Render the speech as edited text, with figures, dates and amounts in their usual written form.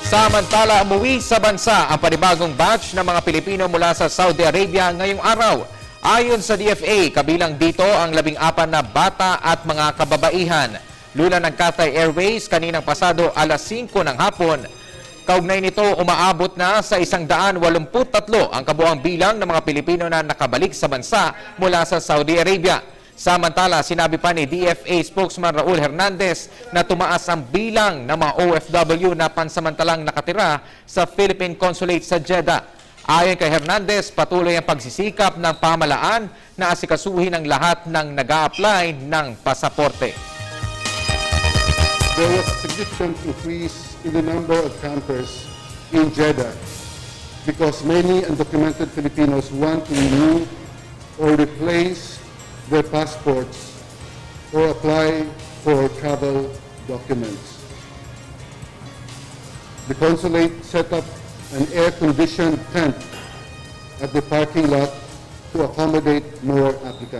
Samantala, umuwi sa bansa ang panibagong batch ng mga Pilipino mula sa Saudi Arabia ngayong araw. Ayon sa DFA, kabilang dito ang 14 na bata at mga kababaihan. Lula ng Cathay Airways kaninang pasado alas 5 ng hapon. Kaugnay nito, umaabot na sa 183 ang kabuang bilang ng mga Pilipino na nakabalik sa bansa mula sa Saudi Arabia. Samantala, sinabi pa ni DFA spokesman Raul Hernandez na tumaas ang bilang ng mga OFW na pansamantalang nakatira sa Philippine Consulate sa Jeddah. Ayon kay Hernandez, patuloy ang pagsisikap ng pamahalaan na asikasuhin ang lahat ng nag-a-apply ng pasaporte. There was a significant increase in the number of campers in Jeddah because many undocumented Filipinos want to renew or replace their passports or apply for travel documents. The consulate set up an air-conditioned tent at the parking lot to accommodate more applicants.